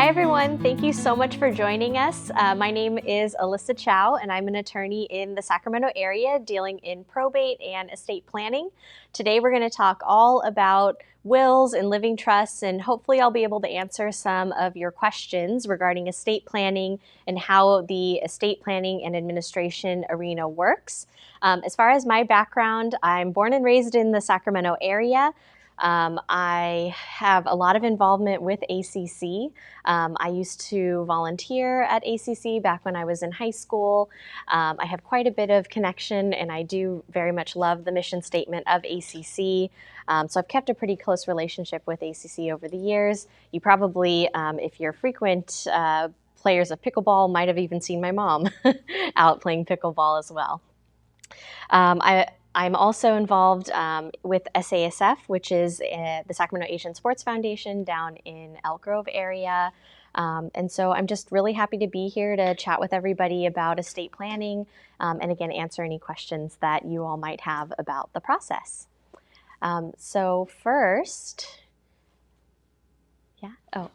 Hi everyone, thank you so much for joining us. My name is Alyssa Chow and I'm an attorney in the Sacramento area dealing in probate and estate planning. Today we're going to talk all about wills and living trusts, and hopefully I'll be able to answer some of your questions regarding estate planning and how the estate planning and administration arena works. As far as my background, I'm born and raised in the Sacramento area. I have a lot of involvement with ACC. I used to volunteer at ACC back when I was in high school. I have quite a bit of connection, and I do very much love the mission statement of ACC. So I've kept a pretty close relationship with ACC over the years. You probably, if you're frequent players of pickleball, might have even seen my mom out playing pickleball as well. I'm also involved with SASF, which is the Sacramento Asian Sports Foundation down in Elk Grove area. And so I'm just really happy to be here to chat with everybody about estate planning and again, answer any questions that you all might have about the process. So first,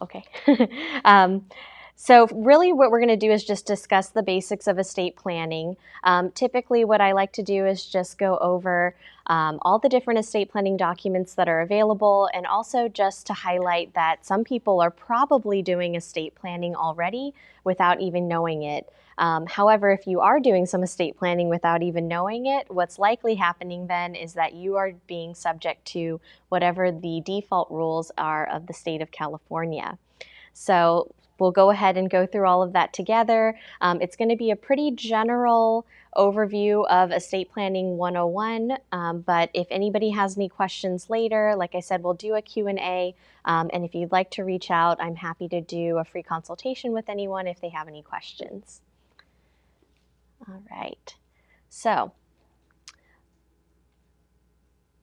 okay. So really what we're going to do is just discuss the basics of estate planning. Typically what I like to do is just go over all the different estate planning documents that are available, and also just to highlight that some people are probably doing estate planning already without even knowing it. However, if you are doing some estate planning without even knowing it, what's likely happening then is that you are being subject to whatever the default rules are of the state of California. So we'll go ahead and go through all of that together. It's going to be a pretty general overview of Estate Planning 101, but if anybody has any questions later, like I said, we'll do a Q&A, and if you'd like to reach out, I'm happy to do a free consultation with anyone if they have any questions. All right, so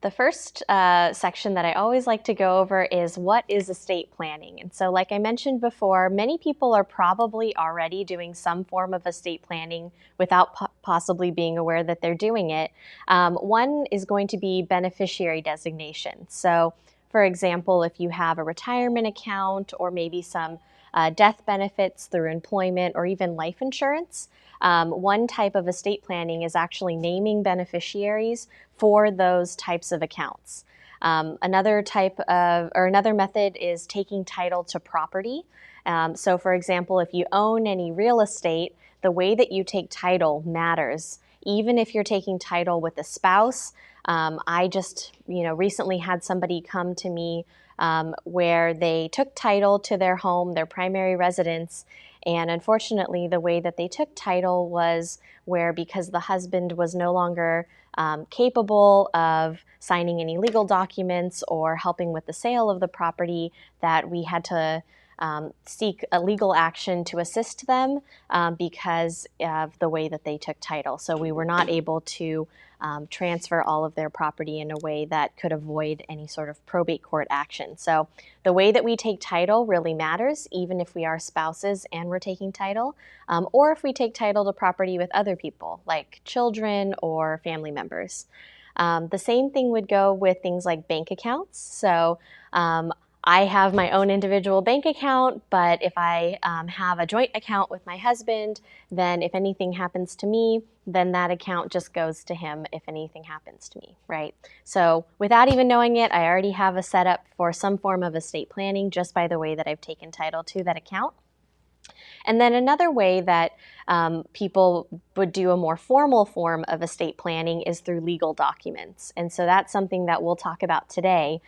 the first section that I always like to go over is what is estate planning. And so like I mentioned before, many people are probably already doing some form of estate planning without possibly being aware that they're doing it. One is going to be beneficiary designation. So for example, if you have a retirement account or maybe some death benefits through employment or even life insurance, one type of estate planning is actually naming beneficiaries for those types of accounts. Another method is taking title to property. So for example, if you own any real estate, the way that you take title matters. Even if you're taking title with a spouse, I just recently had somebody come to me where they took title to their home, their primary residence, and unfortunately the way that they took title was where, because the husband was no longer capable of signing any legal documents or helping with the sale of the property, that we had to seek a legal action to assist them because of the way that they took title. So we were not able to transfer all of their property in a way that could avoid any sort of probate court action. So the way that we take title really matters, even if we are spouses and we're taking title, or if we take title to property with other people, like children or family members. The same thing would go with things like bank accounts. So I have my own individual bank account, but if I have a joint account with my husband, then if anything happens to me, then that account just goes to him if anything happens to me, right? So without even knowing it, I already have a setup for some form of estate planning just by the way that I've taken title to that account. And then another way that people would do a more formal form of estate planning is through legal documents. And so that's something that we'll talk about today.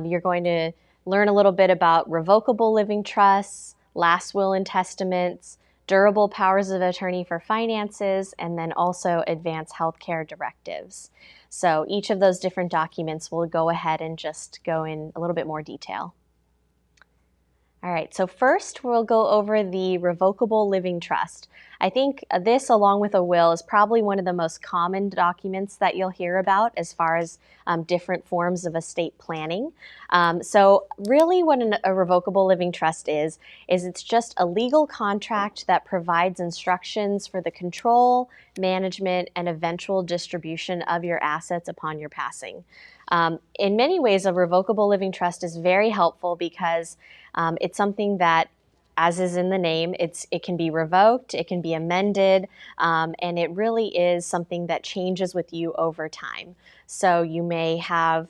You're going to learn a little bit about revocable living trusts, last will and testaments, durable powers of attorney for finances, and then also advanced healthcare directives. So each of those different documents we'll go ahead and just go in a little bit more detail. All right, so first we'll go over the revocable living trust. I think this, along with a will, is probably one of the most common documents that you'll hear about as far as different forms of estate planning. So really what a revocable living trust is it's just a legal contract that provides instructions for the control, management, and eventual distribution of your assets upon your passing. In many ways, a revocable living trust is very helpful because it's something that as is in the name, it can be revoked, it can be amended, and it really is something that changes with you over time. So you may have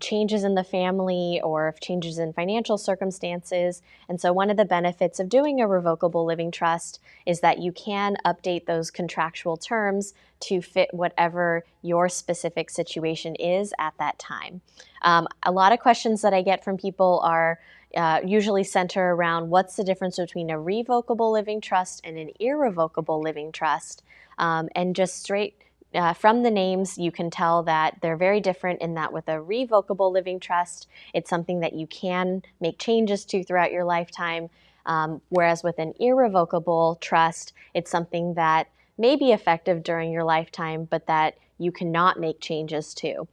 changes in the family or changes in financial circumstances. And so one of the benefits of doing a revocable living trust is that you can update those contractual terms to fit whatever your specific situation is at that time. A lot of questions that I get from people are usually center around what's the difference between a revocable living trust and an irrevocable living trust. And just straight from the names, you can tell that they're very different in that with a revocable living trust, it's something that you can make changes to throughout your lifetime, whereas with an irrevocable trust, it's something that may be effective during your lifetime, but that you cannot make changes to.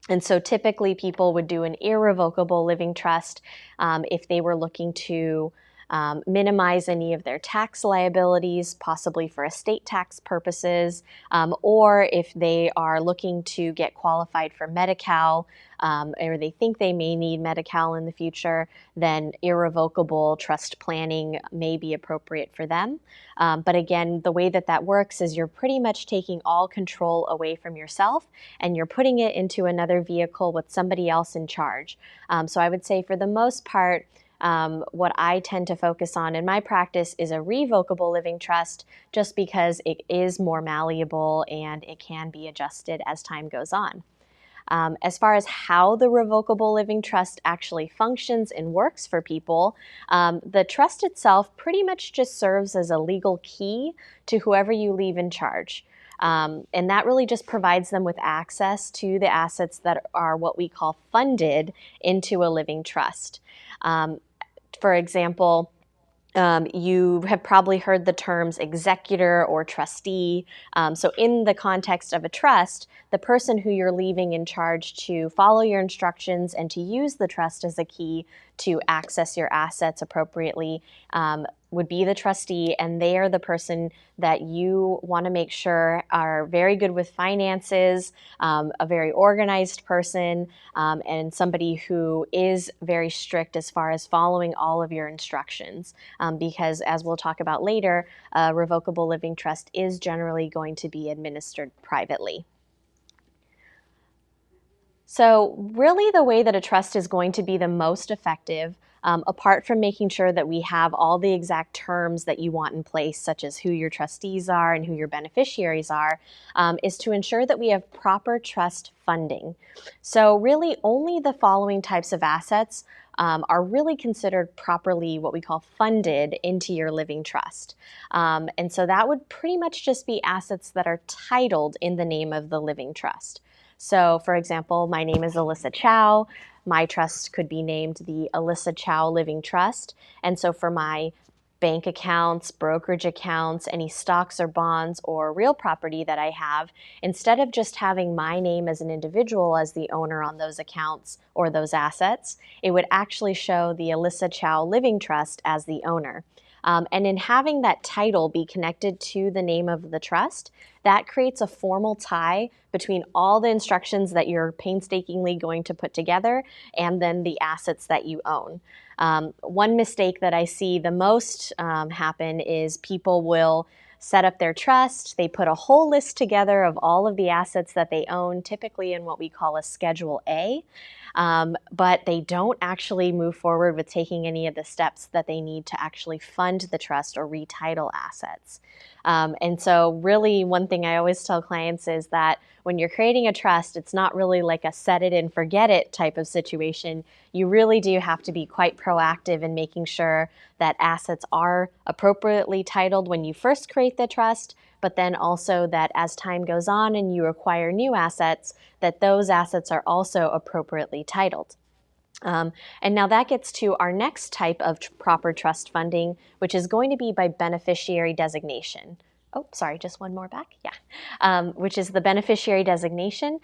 And so typically people would do an irrevocable living trust if they were looking to minimize any of their tax liabilities, possibly for estate tax purposes, or if they are looking to get qualified for Medi-Cal, or they think they may need Medi-Cal in the future, then irrevocable trust planning may be appropriate for them. But again, the way that that works is you're pretty much taking all control away from yourself and you're putting it into another vehicle with somebody else in charge. So I would say for the most part, what I tend to focus on in my practice is a revocable living trust just because it is more malleable and it can be adjusted as time goes on. As far as how the revocable living trust actually functions and works for people, the trust itself pretty much just serves as a legal key to whoever you leave in charge. And that really just provides them with access to the assets that are what we call funded into a living trust. For example, you have probably heard the terms executor or trustee. So in the context of a trust, the person who you're leaving in charge to follow your instructions and to use the trust as a key to access your assets appropriately would be the trustee, and they are the person that you want to make sure are very good with finances, a very organized person, and somebody who is very strict as far as following all of your instructions. Because as we'll talk about later, a revocable living trust is generally going to be administered privately. So really the way that a trust is going to be the most effective, apart from making sure that we have all the exact terms that you want in place, such as who your trustees are and who your beneficiaries are, is to ensure that we have proper trust funding. So really only the following types of assets are really considered properly what we call funded into your living trust. And so that would pretty much just be assets that are titled in the name of the living trust. So for example, my name is Alyssa Chow. My trust could be named the Alyssa Chow Living Trust. And so for my bank accounts, brokerage accounts, any stocks or bonds or real property that I have, instead of just having my name as an individual as the owner on those accounts or those assets, it would actually show the Alyssa Chow Living Trust as the owner. And in having that title be connected to the name of the trust, that creates a formal tie between all the instructions that you're painstakingly going to put together and then the assets that you own. One mistake that I see the most happen is people will set up their trust, they put a whole list together of all of the assets that they own, typically in what we call a Schedule A, but they don't actually move forward with taking any of the steps that they need to actually fund the trust or retitle assets. And so really one thing I always tell clients is that when you're creating a trust, it's not really like a set it and forget it type of situation. You really do have to be quite proactive in making sure that assets are appropriately titled when you first create the trust, but then also that as time goes on and you acquire new assets, that those assets are also appropriately titled. And now that gets to our next type of proper trust funding, which is going to be by beneficiary designation. Oh, sorry, just one more back. Yeah, which is the beneficiary designation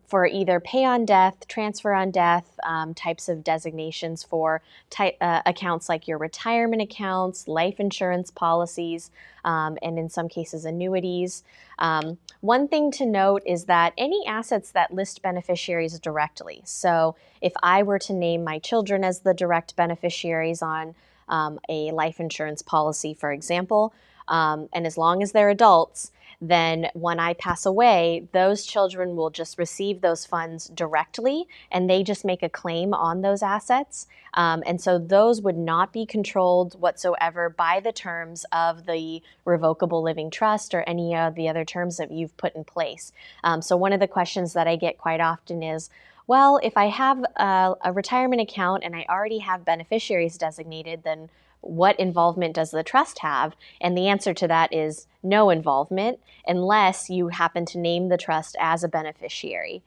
for either pay on death, transfer on death types of designations for accounts like your retirement accounts, life insurance policies, and in some cases annuities. One thing to note is that any assets that list beneficiaries directly, so if I were to name my children as the direct beneficiaries on a life insurance policy, for example. And as long as they're adults, then when I pass away, those children will just receive those funds directly, and they just make a claim on those assets. And so those would not be controlled whatsoever by the terms of the revocable living trust or any of the other terms that you've put in place. So one of the questions that I get quite often is, well, if I have a retirement account and I already have beneficiaries designated, then what involvement does the trust have? And the answer to that is no involvement unless you happen to name the trust as a beneficiary.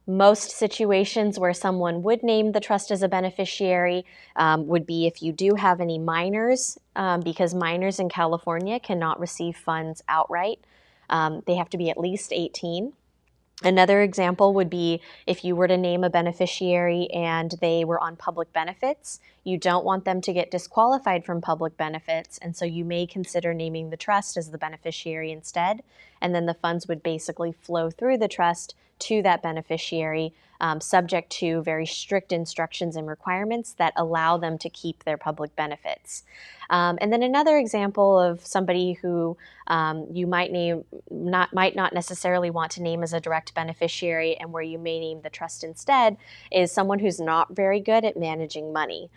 Most situations where someone would name the trust as a beneficiary would be if you do have any minors, because minors in California cannot receive funds outright. They have to be at least 18. Another example would be if you were to name a beneficiary and they were on public benefits. You don't want them to get disqualified from public benefits, and so you may consider naming the trust as the beneficiary instead, and then the funds would basically flow through the trust to that beneficiary, subject to very strict instructions and requirements that allow them to keep their public benefits. And then another example of somebody who you might not necessarily want to name as a direct beneficiary, and where you may name the trust instead, is someone who's not very good at managing money.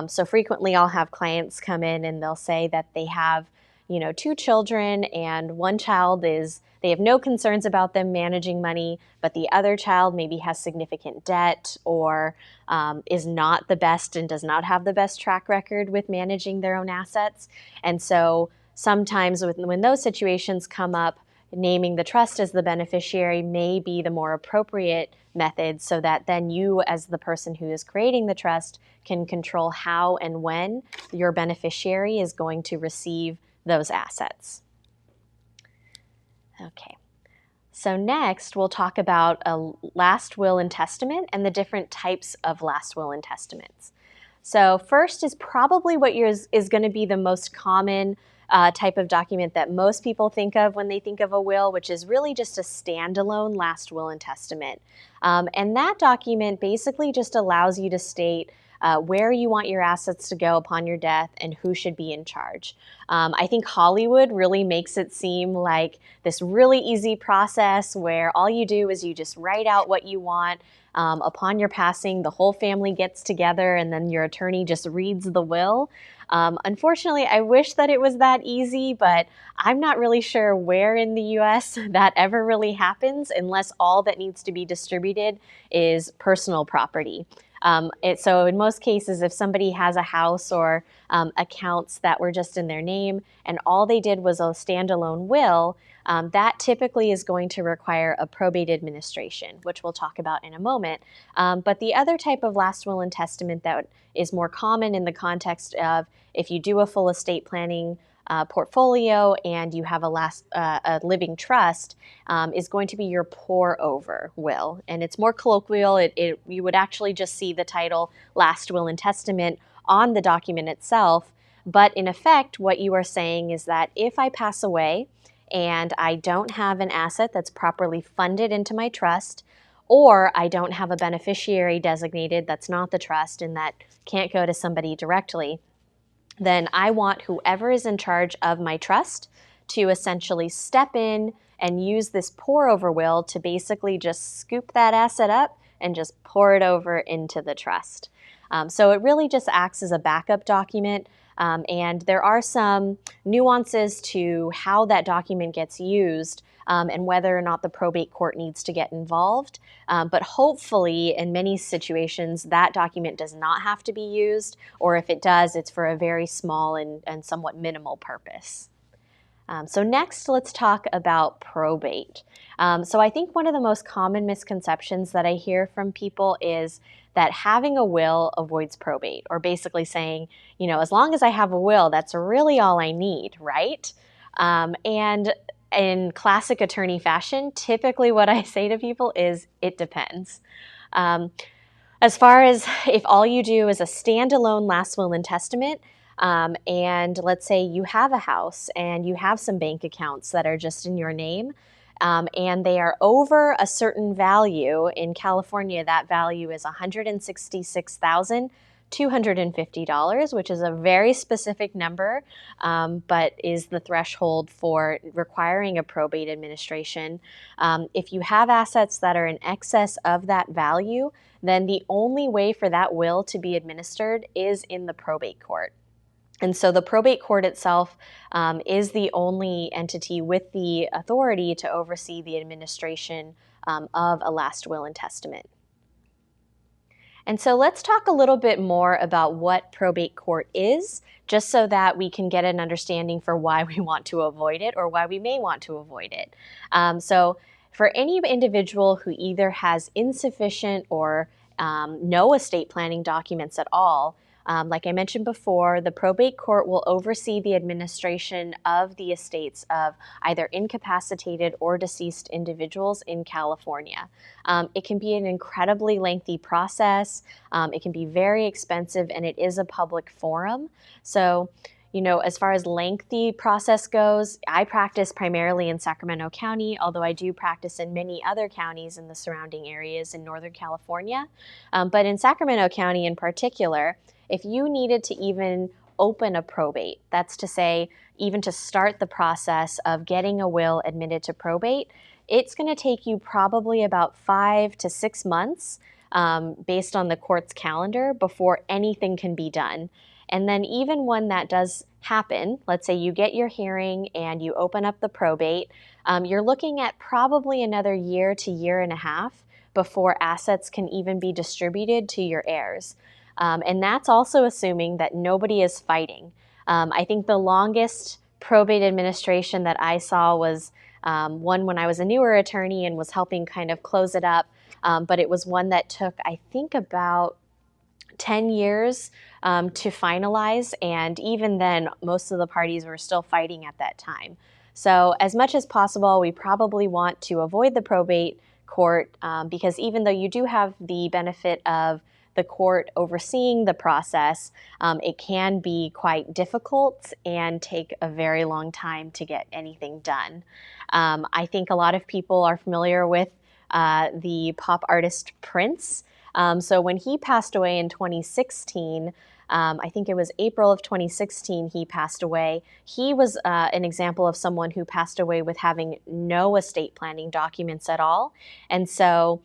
So frequently I'll have clients come in and they'll say that they have 2 children, and one child they have no concerns about them managing money, but the other child maybe has significant debt or is not the best and does not have the best track record with managing their own assets. And so sometimes when those situations come up, naming the trust as the beneficiary may be the more appropriate method, so that then you, as the person who is creating the trust, can control how and when your beneficiary is going to receive those assets. Okay, so next we'll talk about a last will and testament and the different types of last will and testaments. So first is probably what is going to be the most common type of document that most people think of when they think of a will, which is really just a standalone last will and testament. And that document basically just allows you to state where you want your assets to go upon your death and who should be in charge. I think Hollywood really makes it seem like this really easy process where all you do is you just write out what you want. Upon your passing, the whole family gets together and then your attorney just reads the will. Unfortunately, I wish that it was that easy, but I'm not really sure where in the US that ever really happens unless all that needs to be distributed is personal property. So in most cases, if somebody has a house or accounts that were just in their name and all they did was a standalone will, that typically is going to require a probate administration, which we'll talk about in a moment. But the other type of last will and testament that is more common in the context of if you do a full estate planning portfolio and you have a living trust, is going to be your pour over will. And it's more colloquial. You would actually just see the title last will and testament on the document itself. But in effect, what you are saying is that if I pass away and I don't have an asset that's properly funded into my trust, or I don't have a beneficiary designated that's not the trust and that can't go to somebody directly, then I want whoever is in charge of my trust to essentially step in and use this pour over will to basically just scoop that asset up and just pour it over into the trust. So it really just acts as a backup document. And there are some nuances to how that document gets used and whether or not the probate court needs to get involved. But hopefully, in many situations, that document does not have to be used, or if it does, it's for a very small and somewhat minimal purpose. So next, let's talk about probate. So I think one of the most common misconceptions that I hear from people is that having a will avoids probate, or basically saying, as long as I have a will, that's really all I need, right? And in classic attorney fashion, typically what I say to people is, it depends. As far as if all you do is a standalone last will and testament, and let's say you have a house and you have some bank accounts that are just in your name, and they are over a certain value. In California, that value is $166,000 $250, which is a very specific number, but is the threshold for requiring a probate administration. If you have assets that are in excess of that value, then the only way for that will to be administered is in the probate court. And so the probate court itself is the only entity with the authority to oversee the administration of a last will and testament. And so let's talk a little bit more about what probate court is, just so that we can get an understanding for why we want to avoid it or why we may want to avoid it. So for any individual who either has insufficient or no estate planning documents at all, like I mentioned before, the probate court will oversee the administration of the estates of either incapacitated or deceased individuals in California. It can be an incredibly lengthy process. It can be very expensive, and it is a public forum. So, as far as lengthy process goes, I practice primarily in Sacramento County, although I do practice in many other counties in the surrounding areas in Northern California. But in Sacramento County in particular, if you needed to even open a probate, that's to say, even to start the process of getting a will admitted to probate, it's going to take you probably about 5 to 6 months based on the court's calendar before anything can be done. And then even when that does happen, let's say you get your hearing and you open up the probate, you're looking at probably another year to year and a half before assets can even be distributed to your heirs. And that's also assuming that nobody is fighting. I think the longest probate administration that I saw was one when I was a newer attorney and was helping kind of close it up. But it was one that took, I think, about 10 years to finalize. And even then, most of the parties were still fighting at that time. So as much as possible, we probably want to avoid the probate court because even though you do have the benefit of the court overseeing the process, it can be quite difficult and take a very long time to get anything done. I think a lot of people are familiar with the pop artist Prince. So when he passed away in 2016, I think it was April of 2016 he passed away. He was an example of someone who passed away with having no estate planning documents at all. And so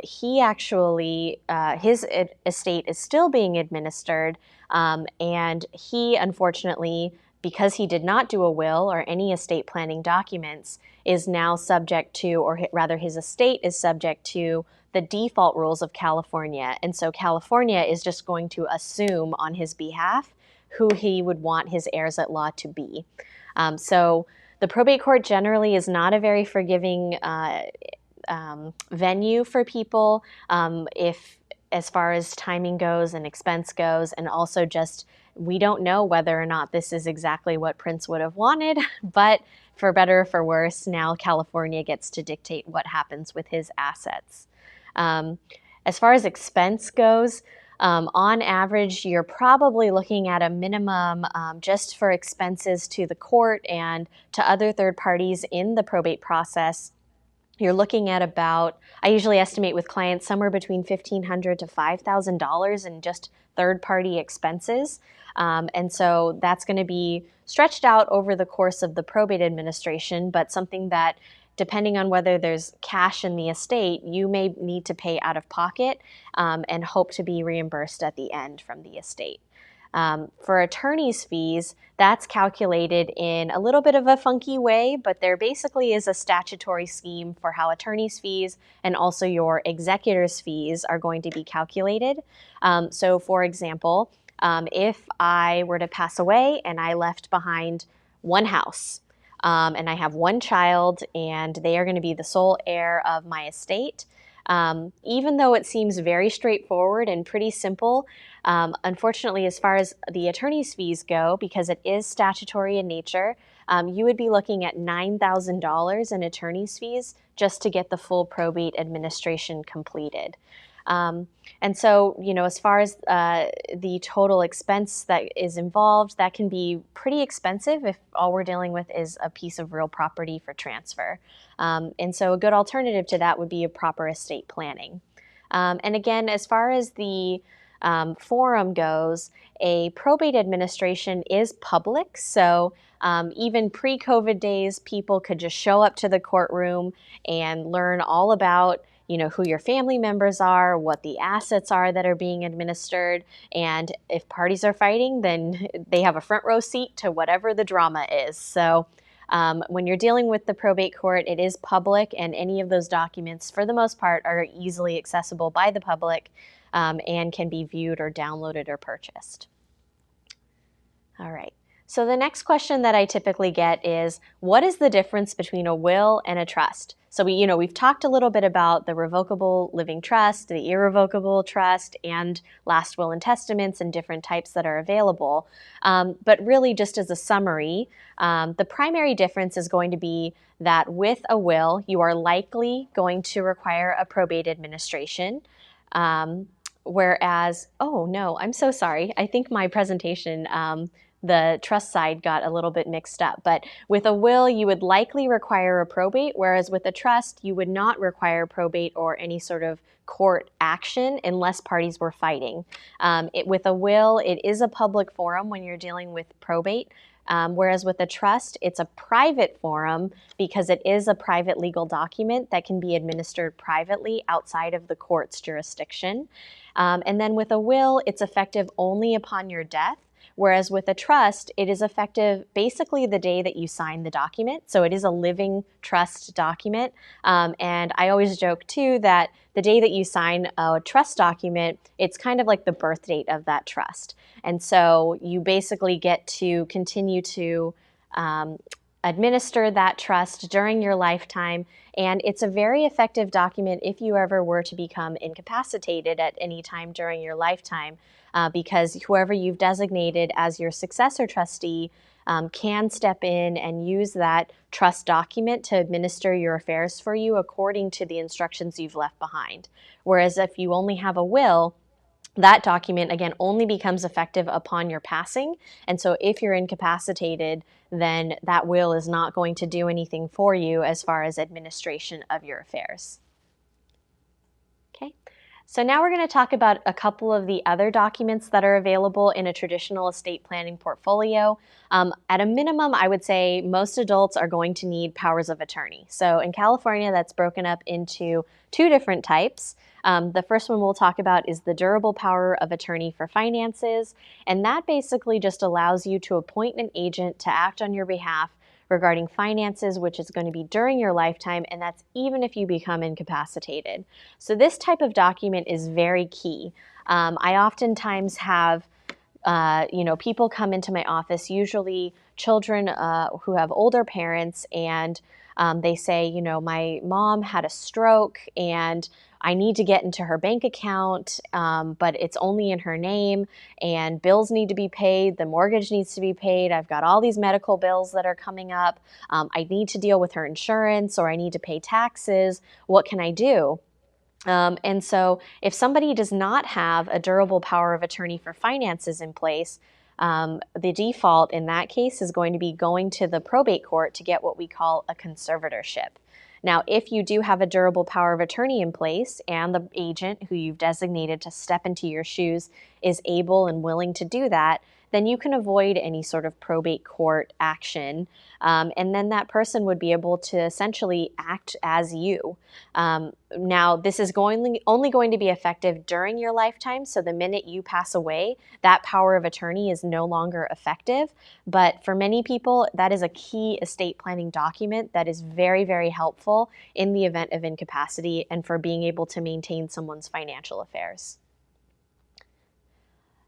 he actually, his estate is still being administered, and he unfortunately, because he did not do a will or any estate planning documents, is now subject to, or rather his estate is subject to, the default rules of California. And so California is just going to assume on his behalf who he would want his heirs at law to be. So the probate court generally is not a very forgiving venue for people if, as far as timing goes and expense goes, and also just we don't know whether or not this is exactly what Prince would have wanted, but for better or for worse, now California gets to dictate what happens with his assets. As far as expense goes, on average, you're probably looking at a minimum just for expenses to the court and to other third parties in the probate process. You're looking at about, I usually estimate with clients, somewhere between $1,500 to $5,000 in just third-party expenses. And so that's going to be stretched out over the course of the probate administration, but something that, depending on whether there's cash in the estate, you may need to pay out of pocket and hope to be reimbursed at the end from the estate. For attorney's fees, that's calculated in a little bit of a funky way, but there basically is a statutory scheme for how attorney's fees and also your executor's fees are going to be calculated. So for example, if I were to pass away and I left behind one house, and I have one child and they are going to be the sole heir of my estate, even though it seems very straightforward and pretty simple, unfortunately, as far as the attorney's fees go, because it is statutory in nature, you would be looking at $9,000 in attorney's fees just to get the full probate administration completed. And so, as far as the total expense that is involved, that can be pretty expensive if all we're dealing with is a piece of real property for transfer. And so a good alternative to that would be a proper estate planning. And again, as far as the forum goes, a probate administration is public. So even pre-COVID days, people could just show up to the courtroom and learn all about who your family members are, what the assets are that are being administered, and if parties are fighting, then they have a front row seat to whatever the drama is. So when you're dealing with the probate court, it is public, and any of those documents, for the most part, are easily accessible by the public and can be viewed or downloaded or purchased. All right. So the next question that I typically get is, what is the difference between a will and a trust? So we've talked a little bit about the revocable living trust, the irrevocable trust, and last will and testaments and different types that are available. But really, just as a summary, the primary difference is going to be that with a will, you are likely going to require a probate administration. Whereas, oh no, I'm so sorry. I think my presentation, the trust side got a little bit mixed up. But with a will, you would likely require a probate, whereas with a trust, you would not require probate or any sort of court action unless parties were fighting. With a will, it is a public forum when you're dealing with probate. Whereas with a trust, it's a private forum because it is a private legal document that can be administered privately outside of the court's jurisdiction. And then with a will, it's effective only upon your death. Whereas with a trust, it is effective basically the day that you sign the document. So it is a living trust document. And I always joke too that the day that you sign a trust document, it's kind of like the birth date of that trust. And so you basically get to continue to administer that trust during your lifetime. And it's a very effective document if you ever were to become incapacitated at any time during your lifetime, because whoever you've designated as your successor trustee can step in and use that trust document to administer your affairs for you according to the instructions you've left behind. Whereas if you only have a will, that document, again, only becomes effective upon your passing. And so if you're incapacitated, then that will is not going to do anything for you as far as administration of your affairs. Okay. So now we're going to talk about a couple of the other documents that are available in a traditional estate planning portfolio. At a minimum, I would say most adults are going to need powers of attorney. So in California, that's broken up into two different types. The first one we'll talk about is the durable power of attorney for finances, and that basically just allows you to appoint an agent to act on your behalf regarding finances, which is going to be during your lifetime, and that's even if you become incapacitated. So this type of document is very key. I oftentimes have people come into my office, usually children who have older parents, and they say, my mom had a stroke and I need to get into her bank account, but it's only in her name, and bills need to be paid, the mortgage needs to be paid, I've got all these medical bills that are coming up, I need to deal with her insurance, or I need to pay taxes, what can I do? And so if somebody does not have a durable power of attorney for finances in place, the default in that case is going to be going to the probate court to get what we call a conservatorship. Now, if you do have a durable power of attorney in place and the agent who you've designated to step into your shoes is able and willing to do that, then you can avoid any sort of probate court action. And then that person would be able to essentially act as you. Now, this is only going to be effective during your lifetime. So the minute you pass away, that power of attorney is no longer effective. But for many people, that is a key estate planning document that is very, very helpful in the event of incapacity and for being able to maintain someone's financial affairs.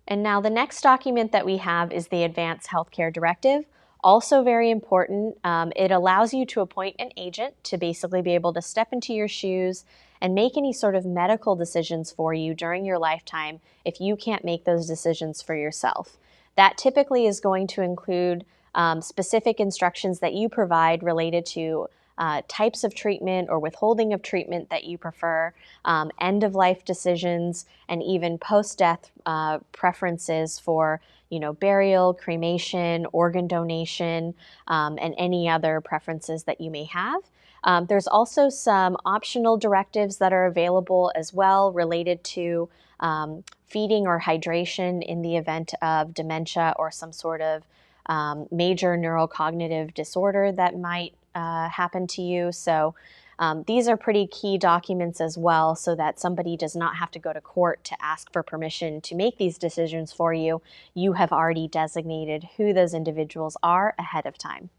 And now the next document that we have is the Advanced Healthcare Directive. Also very important. It allows you to appoint an agent to basically be able to step into your shoes and make any sort of medical decisions for you during your lifetime if you can't make those decisions for yourself. That typically is going to include specific instructions that you provide related to types of treatment or withholding of treatment that you prefer, end-of-life decisions, and even post-death preferences for burial, cremation, organ donation, and any other preferences that you may have. There's also some optional directives that are available as well related to feeding or hydration in the event of dementia or some sort of major neurocognitive disorder that might happen to you. So these are pretty key documents as well, so that somebody does not have to go to court to ask for permission to make these decisions for you. You have already designated who those individuals are ahead of time.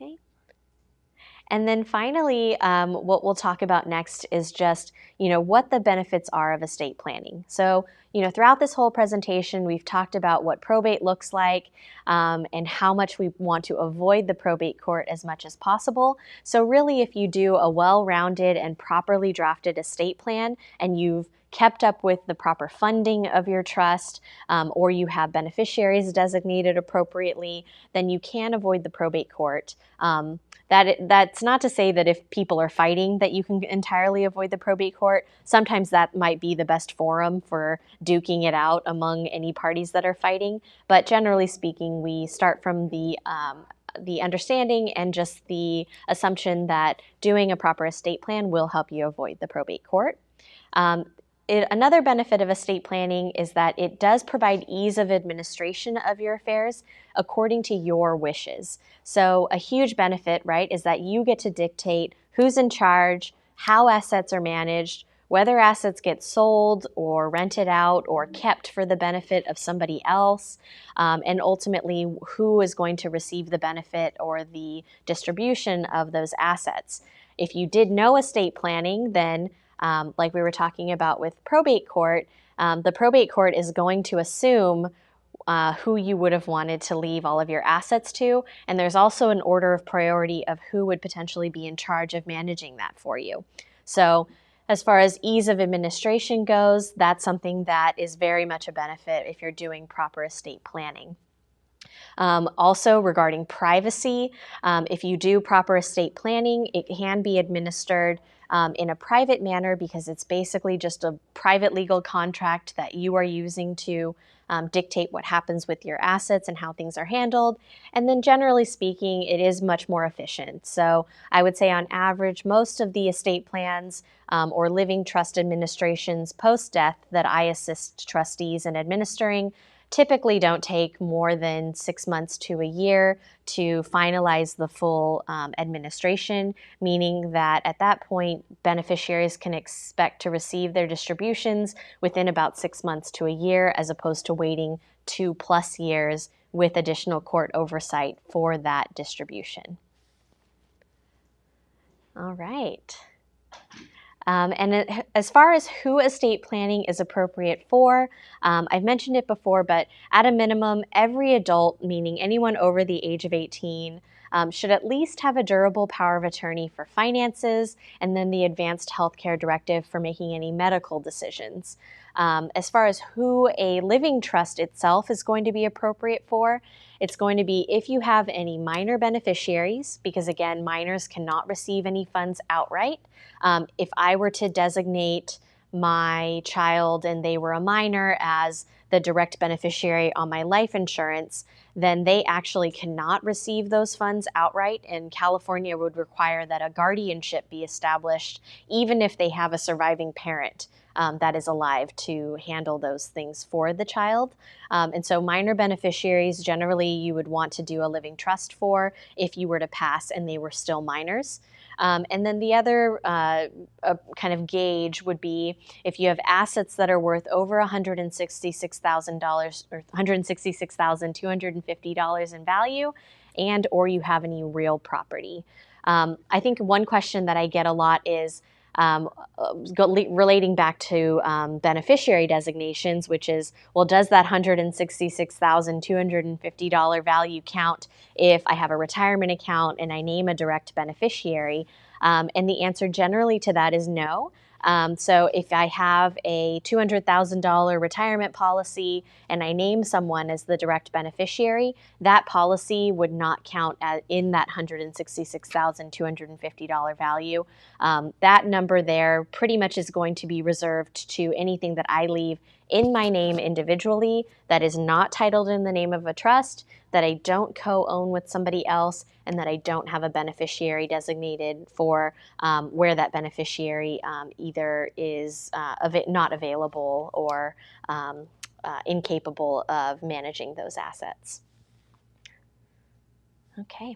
Okay. And then finally, what we'll talk about next is just, what the benefits are of estate planning. So, throughout this whole presentation, we've talked about what probate looks like and how much we want to avoid the probate court as much as possible. So really, if you do a well-rounded and properly drafted estate plan and you've kept up with the proper funding of your trust, or you have beneficiaries designated appropriately, then you can avoid the probate court. That's not to say that if people are fighting that you can entirely avoid the probate court. Sometimes that might be the best forum for duking it out among any parties that are fighting. But generally speaking, we start from the understanding and just the assumption that doing a proper estate plan will help you avoid the probate court. Another benefit of estate planning is that it does provide ease of administration of your affairs according to your wishes. So a huge benefit, right, is that you get to dictate who's in charge, how assets are managed, whether assets get sold or rented out or kept for the benefit of somebody else, and ultimately who is going to receive the benefit or the distribution of those assets. If you did no estate planning, then like we were talking about with probate court, the probate court is going to assume who you would have wanted to leave all of your assets to, and there's also an order of priority of who would potentially be in charge of managing that for you. So as far as ease of administration goes, that's something that is very much a benefit if you're doing proper estate planning. Also regarding privacy, if you do proper estate planning, it can be administered in a private manner because it's basically just a private legal contract that you are using to dictate what happens with your assets and how things are handled. And then generally speaking, it is much more efficient. So I would say on average, most of the estate plans or living trust administrations post-death that I assist trustees in administering typically don't take more than 6 months to a year to finalize the full administration, meaning that at that point, beneficiaries can expect to receive their distributions within about 6 months to a year, as opposed to waiting 2+ years with additional court oversight for that distribution. All right. And as far as who estate planning is appropriate for, I've mentioned it before, but at a minimum, every adult, meaning anyone over the age of 18, should at least have a durable power of attorney for finances, and then the advanced healthcare directive for making any medical decisions. As far as who a living trust itself is going to be appropriate for, it's going to be if you have any minor beneficiaries, because again, minors cannot receive any funds outright. If I were to designate my child and they were a minor as the direct beneficiary on my life insurance, then they actually cannot receive those funds outright, and California would require that a guardianship be established even if they have a surviving parent that is alive to handle those things for the child. And so minor beneficiaries, generally you would want to do a living trust for if you were to pass and they were still minors. And then the other kind of gauge would be if you have assets that are worth over $166,000 or $166,250 in value, and or you have any real property. I think one question that I get a lot is relating back to beneficiary designations, which is, well, does that $166,250 value count if I have a retirement account and I name a direct beneficiary? And the answer generally to that is no. So if I have a $200,000 retirement policy and I name someone as the direct beneficiary, that policy would not count in that $166,250 value. That number there pretty much is going to be reserved to anything that I leave in my name individually, that is not titled in the name of a trust, that I don't co-own with somebody else, and that I don't have a beneficiary designated for where that beneficiary either is not available or incapable of managing those assets. Okay.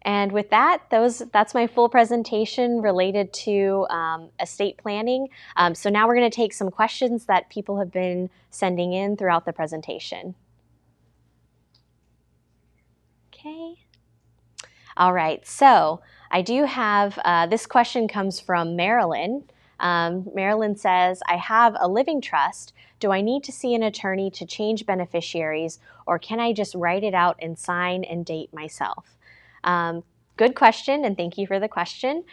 And with that, that's my full presentation related to estate planning. So now we're going to take some questions that people have been sending in throughout the presentation. Okay. All right. So I do have, this question comes from Marilyn. Marilyn says, I have a living trust. Do I need to see an attorney to change beneficiaries, or can I just write it out and sign and date myself? Good question, and thank you for the question.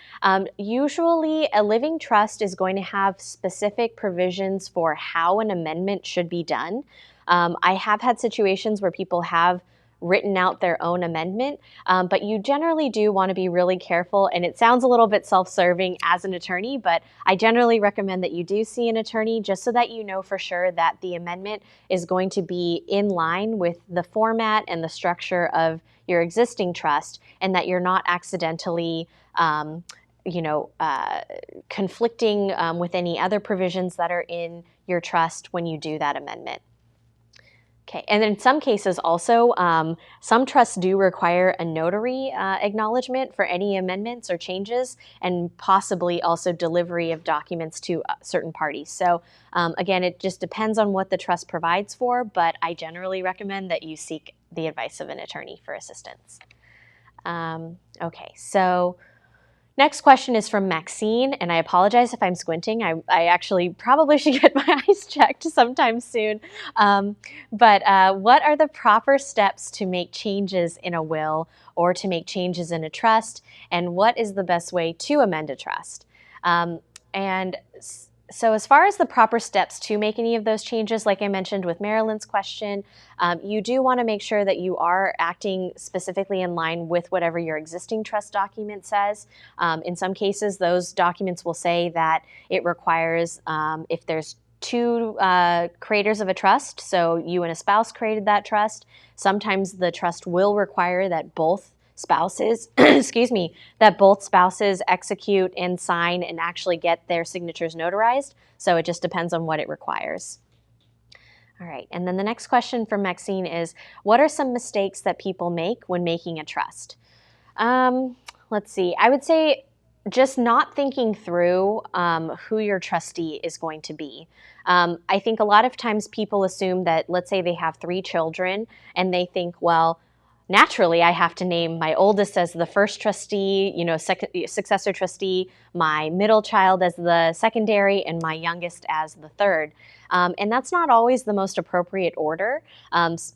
Usually, a living trust is going to have specific provisions for how an amendment should be done. I have had situations where people have written out their own amendment, but you generally do want to be really careful, and it sounds a little bit self-serving as an attorney, but I generally recommend that you do see an attorney just so that you know for sure that the amendment is going to be in line with the format and the structure of your existing trust, and that you're not accidentally conflicting with any other provisions that are in your trust when you do that amendment. Okay, and in some cases also, some trusts do require a notary acknowledgement for any amendments or changes, and possibly also delivery of documents to certain parties. So again, it just depends on what the trust provides for, but I generally recommend that you seek the advice of an attorney for assistance. Okay, so next question is from Maxine, and I apologize if I'm squinting. I actually probably should get my eyes checked sometime soon. But what are the proper steps to make changes in a will or to make changes in a trust, and what is the best way to amend a trust? So as far as the proper steps to make any of those changes, like I mentioned with Marilyn's question, you do want to make sure that you are acting specifically in line with whatever your existing trust document says. In some cases, those documents will say that it requires, if there's two creators of a trust, so you and a spouse created that trust, sometimes the trust will require that both spouses, that both spouses execute and sign and actually get their signatures notarized. So it just depends on what it requires. All right, and then the next question from Maxine is, what are some mistakes that people make when making a trust? Let's see, I would say just not thinking through who your trustee is going to be. I think a lot of times people assume that, let's say they have 3 children, and they think, well, naturally, I have to name my oldest as the first trustee, successor trustee, my middle child as the secondary, and my youngest as the third. And that's not always the most appropriate order.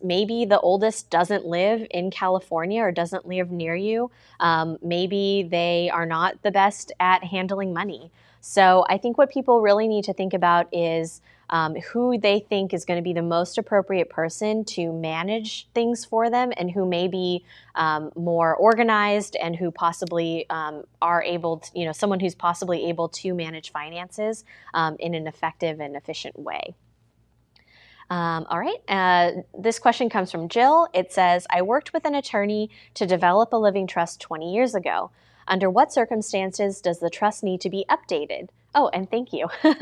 Maybe the oldest doesn't live in California or doesn't live near you. Maybe they are not the best at handling money. So I think what people really need to think about is who they think is going to be the most appropriate person to manage things for them, and who may be more organized, and who possibly are able to, someone who's possibly able to manage finances in an effective and efficient way. All right, this question comes from Jill. It says, I worked with an attorney to develop a living trust 20 years ago. Under what circumstances does the trust need to be updated? Oh, and thank you. For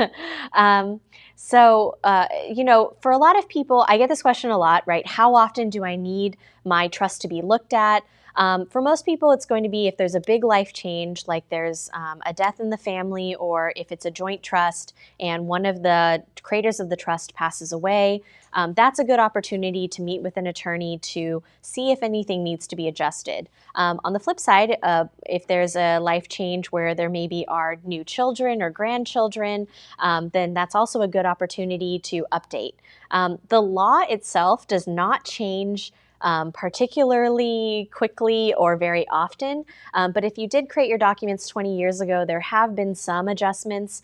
a lot of people, I get this question a lot, right? How often do I need my trust to be looked at? For most people, it's going to be if there's a big life change, like there's a death in the family, or if it's a joint trust and one of the creators of the trust passes away. That's a good opportunity to meet with an attorney to see if anything needs to be adjusted. On the flip side, if there's a life change where there maybe are new children or grandchildren, then that's also a good opportunity to update. The law itself does not change particularly quickly or very often. But if you did create your documents 20 years ago, there have been some adjustments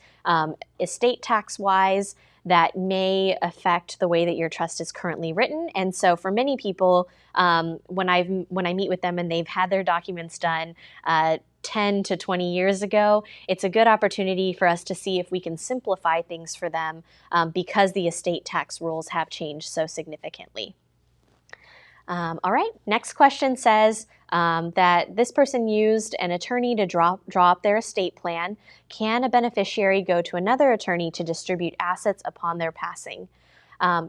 estate tax-wise that may affect the way that your trust is currently written. And so for many people, when I meet with them and they've had their documents done, 10 to 20 years ago, it's a good opportunity for us to see if we can simplify things for them because the estate tax rules have changed so significantly. All right, next question says that this person used an attorney to draw up their estate plan. Can a beneficiary go to another attorney to distribute assets upon their passing?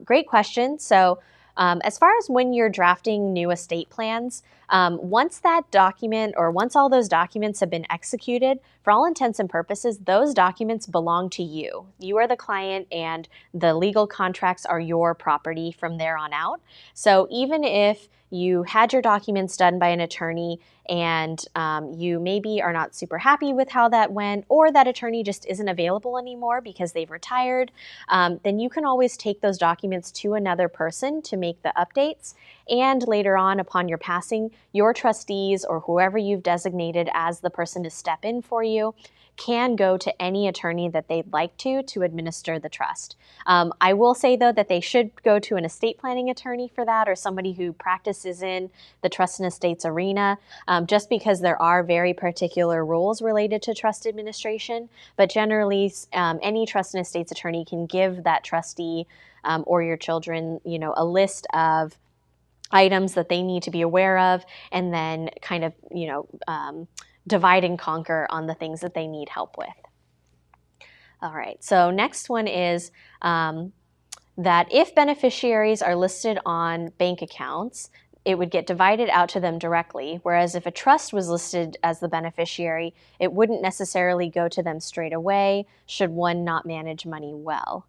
Great question. So as far as when you're drafting new estate plans, once that document or once all those documents have been executed, for all intents and purposes, those documents belong to you. You are the client and the legal contracts are your property from there on out. So even if you had your documents done by an attorney and you maybe are not super happy with how that went, or that attorney just isn't available anymore because they've retired, then you can always take those documents to another person to make the updates. And later on, upon your passing, your trustees or whoever you've designated as the person to step in for you can go to any attorney that they'd like to administer the trust. I will say, though, that they should go to an estate planning attorney for that, or somebody who practices in the trust and estates arena, just because there are very particular rules related to trust administration. But generally, any trust and estates attorney can give that trustee or your children, a list of items that they need to be aware of, and then kind of, divide and conquer on the things that they need help with. All right, so next one is that if beneficiaries are listed on bank accounts, it would get divided out to them directly, whereas if a trust was listed as the beneficiary, it wouldn't necessarily go to them straight away should one not manage money well.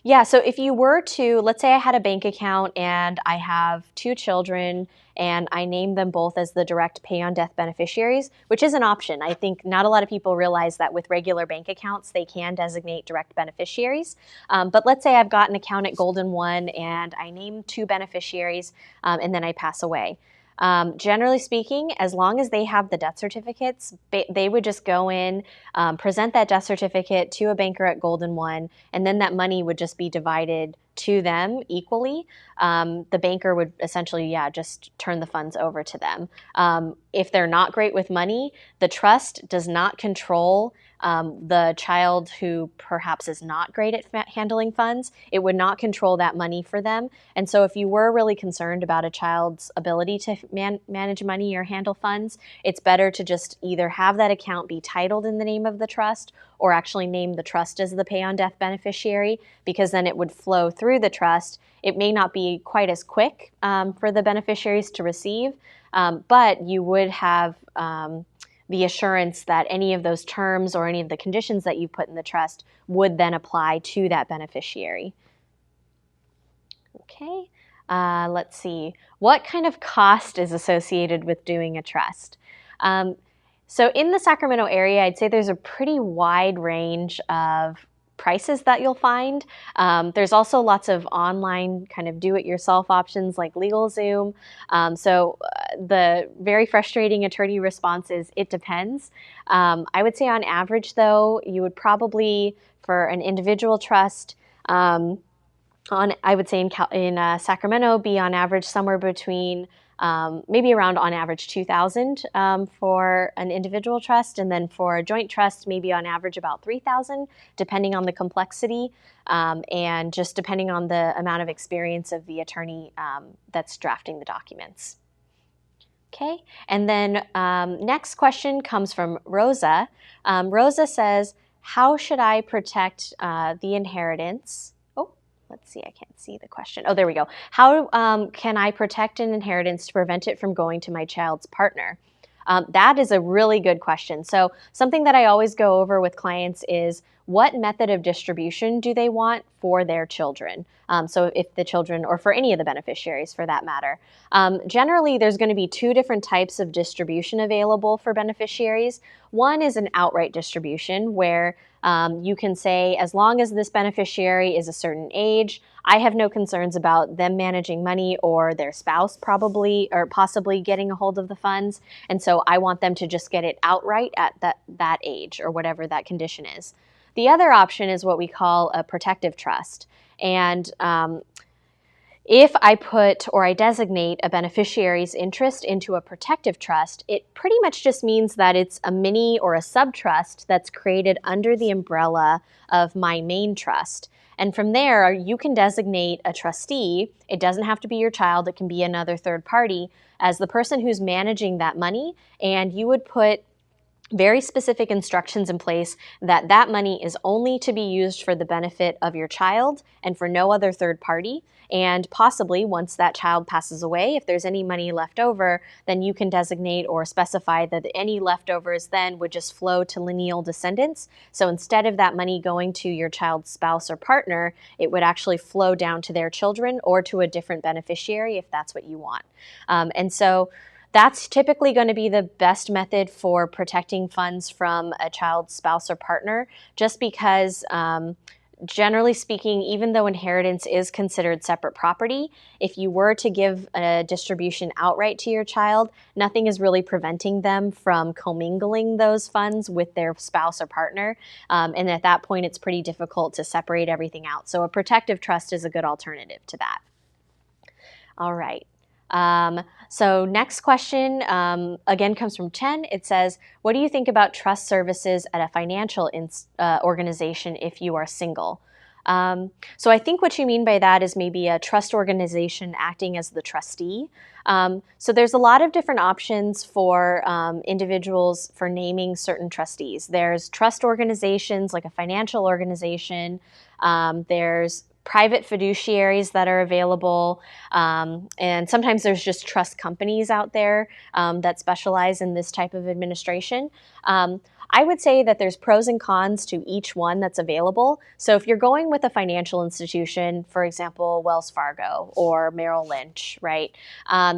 Yeah, so if you were to, let's say I had a bank account and I have 2 children and I named them both as the direct pay on death beneficiaries, which is an option. I think not a lot of people realize that with regular bank accounts, they can designate direct beneficiaries. But let's say I've got an account at Golden One and I name 2 beneficiaries and then I pass away. Generally speaking, as long as they have the death certificates, they would just go in, present that death certificate to a banker at Golden One, and then that money would just be divided to them equally. The banker would essentially, just turn the funds over to them. If they're not great with money, the trust does not control the child who perhaps is not great at handling funds. It would not control that money for them. And so if you were really concerned about a child's ability to manage money or handle funds, it's better to just either have that account be titled in the name of the trust or actually name the trust as the pay on death beneficiary, because then it would flow through the trust. It may not be quite as quick for the beneficiaries to receive, but you would have the assurance that any of those terms or any of the conditions that you put in the trust would then apply to that beneficiary. Okay, let's see. What kind of cost is associated with doing a trust? So in the Sacramento area, I'd say there's a pretty wide range of prices that you'll find. There's also lots of online kind of do-it-yourself options like LegalZoom. The very frustrating attorney response is, it depends. I would say on average, though, you would probably, for an individual trust, I would say in Sacramento, be on average somewhere between maybe around on average $2,000 for an individual trust, and then for a joint trust, maybe on average about $3,000, depending on the complexity and just depending on the amount of experience of the attorney that's drafting the documents. Okay, and then next question comes from Rosa. Rosa says, how should I protect the inheritance? Let's see, I can't see the question. Oh, there we go. How can I protect an inheritance to prevent it from going to my child's partner? That is a really good question. So something that I always go over with clients is, what method of distribution do they want for their children? So if the children, or for any of the beneficiaries for that matter. Generally, there's going to be 2 different types of distribution available for beneficiaries. One is an outright distribution where you can say, as long as this beneficiary is a certain age, I have no concerns about them managing money or their spouse probably or possibly getting a hold of the funds. And so I want them to just get it outright at that age or whatever that condition is. The other option is what we call a protective trust. And If I put or I designate a beneficiary's interest into a protective trust, it pretty much just means that it's a mini or a subtrust that's created under the umbrella of my main trust. And from there, you can designate a trustee. It doesn't have to be your child, it can be another third party, as the person who's managing that money. And you would put very specific instructions in place that that money is only to be used for the benefit of your child and for no other third party. And possibly once that child passes away, if there's any money left over, then you can designate or specify that any leftovers then would just flow to lineal descendants. So instead of that money going to your child's spouse or partner, it would actually flow down to their children or to a different beneficiary if that's what you want. And so that's typically going to be the best method for protecting funds from a child's spouse or partner, just because generally speaking, even though inheritance is considered separate property, if you were to give a distribution outright to your child, nothing is really preventing them from commingling those funds with their spouse or partner. And at that point, it's pretty difficult to separate everything out. So a protective trust is a good alternative to that. All right. So next question, again, comes from Chen. It says, what do you think about trust services at a financial organization if you are single? So I think what you mean by that is maybe a trust organization acting as the trustee. So there's a lot of different options for individuals for naming certain trustees. There's trust organizations like a financial organization. There's private fiduciaries that are available, and sometimes there's just trust companies out there that specialize in this type of administration. I would say that there's pros and cons to each one that's available. So if you're going with a financial institution, for example, Wells Fargo or Merrill Lynch, right,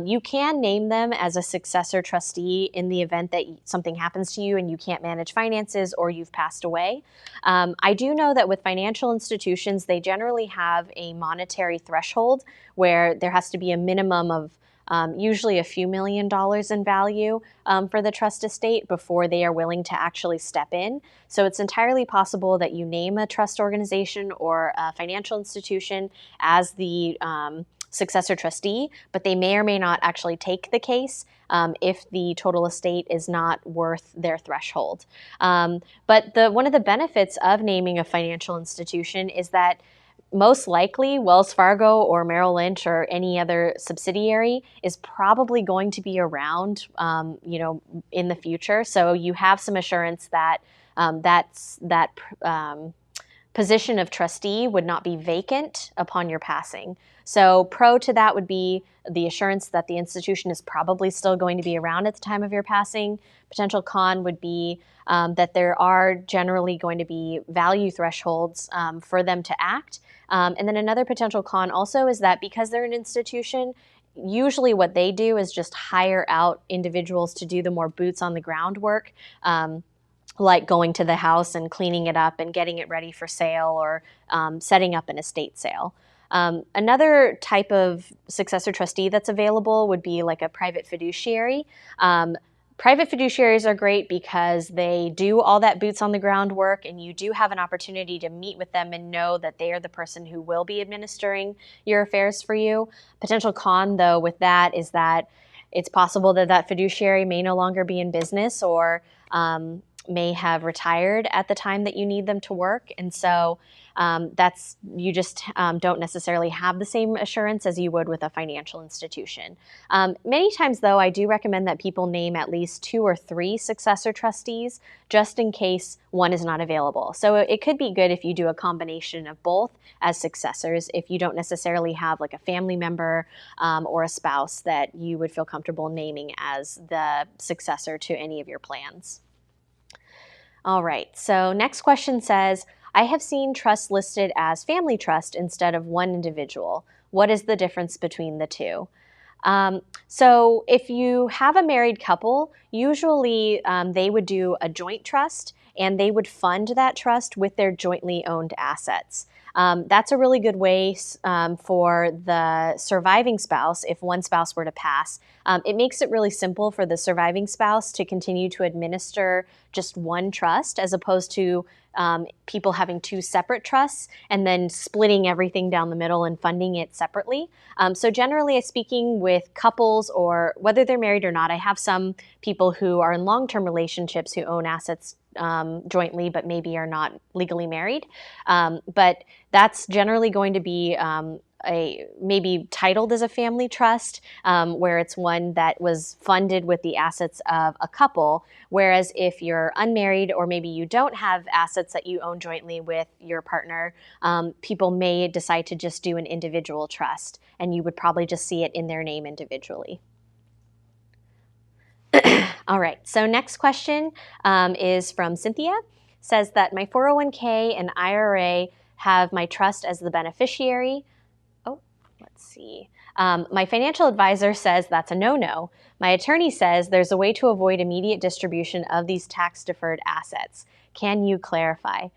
you can name them as a successor trustee in the event that something happens to you and you can't manage finances or you've passed away. I do know that with financial institutions, they generally have a monetary threshold where there has to be a minimum of usually a few $1,000,000 in value for the trust estate before they are willing to actually step in. So it's entirely possible that you name a trust organization or a financial institution as the successor trustee, but they may or may not actually take the case if the total estate is not worth their threshold. But one of the benefits of naming a financial institution is that most likely Wells Fargo or Merrill Lynch or any other subsidiary is probably going to be around, in the future. So you have some assurance that that position of trustee would not be vacant upon your passing. So pro to that would be the assurance that the institution is probably still going to be around at the time of your passing. Potential con would be that there are generally going to be value thresholds for them to act. And then another potential con also is that because they're an institution, usually what they do is just hire out individuals to do the more boots on the ground work, like going to the house and cleaning it up and getting it ready for sale or setting up an estate sale. Another type of successor trustee that's available would be like a private fiduciary. Private fiduciaries are great because they do all that boots on the ground work, and you do have an opportunity to meet with them and know that they are the person who will be administering your affairs for you. Potential con, though, with that is that it's possible that that fiduciary may no longer be in business or may have retired at the time that you need them to work. And so you just don't necessarily have the same assurance as you would with a financial institution. Many times, though, I do recommend that people name at least 2 or 3 successor trustees just in case one is not available. So it could be good if you do a combination of both as successors if you don't necessarily have like a family member or a spouse that you would feel comfortable naming as the successor to any of your plans. All right, so next question says, I have seen trusts listed as family trust instead of one individual. What is the difference between the two? So if you have a married couple, usually they would do a joint trust and they would fund that trust with their jointly owned assets. That's a really good way for the surviving spouse, if one spouse were to pass. It makes it really simple for the surviving spouse to continue to administer just one trust as opposed to people having two separate trusts and then splitting everything down the middle and funding it separately. So generally speaking, with couples or whether they're married or not, I have some people who are in long-term relationships who own assets jointly but maybe are not legally married. But that's generally going to be maybe titled as a family trust, where it's one that was funded with the assets of a couple. Whereas if you're unmarried or maybe you don't have assets that you own jointly with your partner, people may decide to just do an individual trust, and you would probably just see it in their name individually. All right, so next question is from Cynthia. Says that my 401k and IRA have my trust as the beneficiary. Oh, let's see. My financial advisor says that's a no-no. My attorney says there's a way to avoid immediate distribution of these tax-deferred assets. Can you clarify?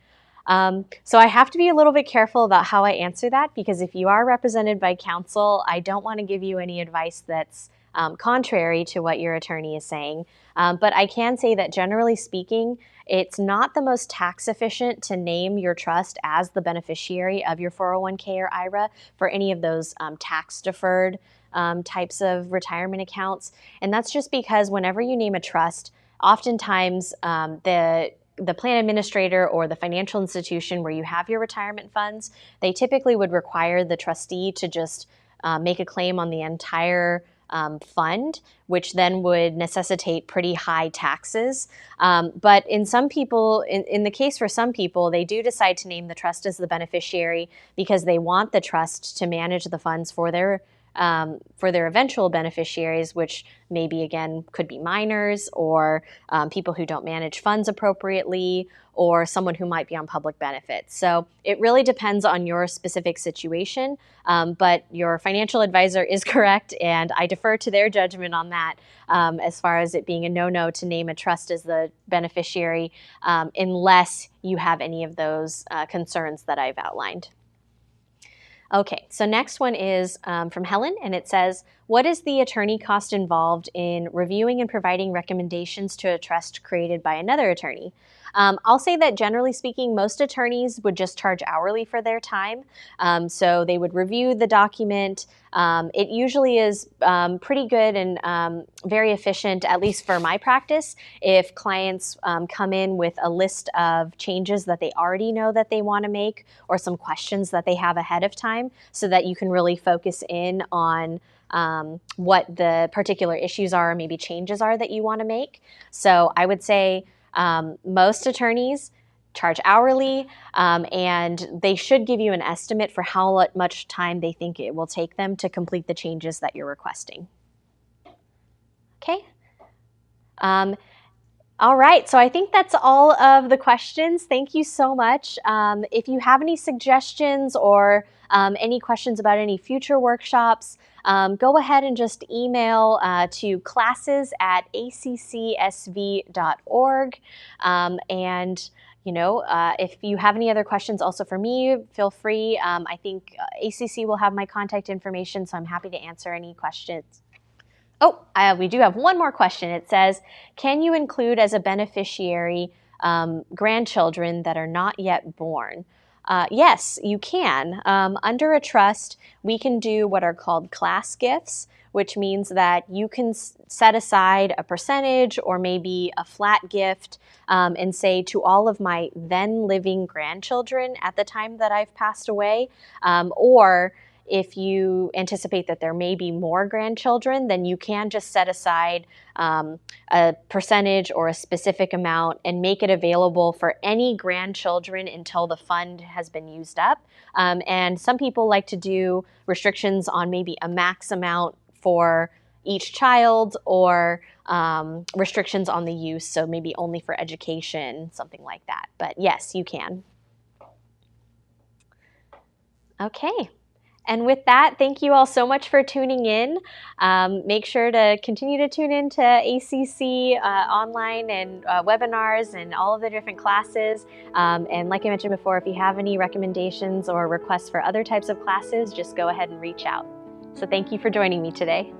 So I have to be a little bit careful about how I answer that, because if you are represented by counsel, I don't want to give you any advice that's contrary to what your attorney is saying. But I can say that generally speaking, it's not the most tax efficient to name your trust as the beneficiary of your 401k or IRA for any of those tax deferred types of retirement accounts. And that's just because whenever you name a trust, oftentimes the plan administrator or the financial institution where you have your retirement funds, they typically would require the trustee to just make a claim on the entire fund, which then would necessitate pretty high taxes. But in some people, in the case for some people, they do decide to name the trust as the beneficiary because they want the trust to manage the funds for their eventual beneficiaries, which maybe, again, could be minors or people who don't manage funds appropriately or someone who might be on public benefits. So it really depends on your specific situation, but your financial advisor is correct, and I defer to their judgment on that as far as it being a no-no to name a trust as the beneficiary unless you have any of those concerns that I've outlined. Okay, so next one is from Helen, and it says, what is the attorney cost involved in reviewing and providing recommendations to a trust created by another attorney? I'll say that generally speaking, most attorneys would just charge hourly for their time. So they would review the document. It usually is pretty good and very efficient, at least for my practice, if clients come in with a list of changes that they already know that they want to make or some questions that they have ahead of time, so that you can really focus in on what the particular issues are or maybe changes are that you want to make. So I would say most attorneys charge hourly, and they should give you an estimate for how much time they think it will take them to complete the changes that you're requesting. Okay. All right, so I think that's all of the questions. Thank you so much. If you have any suggestions or any questions about any future workshops, go ahead and just email to classes@accsv.org. And if you have any other questions also for me, feel free. I think ACC will have my contact information, so I'm happy to answer any questions. Oh, we do have one more question. It says, can you include as a beneficiary grandchildren that are not yet born? Yes, you can. Under a trust, we can do what are called class gifts, which means that you can set aside a percentage or maybe a flat gift and say to all of my then living grandchildren at the time that I've passed away, or if you anticipate that there may be more grandchildren, then you can just set aside a percentage or a specific amount and make it available for any grandchildren until the fund has been used up. And some people like to do restrictions on maybe a max amount for each child, or restrictions on the use, so maybe only for education, something like that. But yes, you can. Okay. And with that, thank you all so much for tuning in. Make sure to continue to tune in to ACC online and webinars and all of the different classes. And like I mentioned before, if you have any recommendations or requests for other types of classes, just go ahead and reach out. So thank you for joining me today.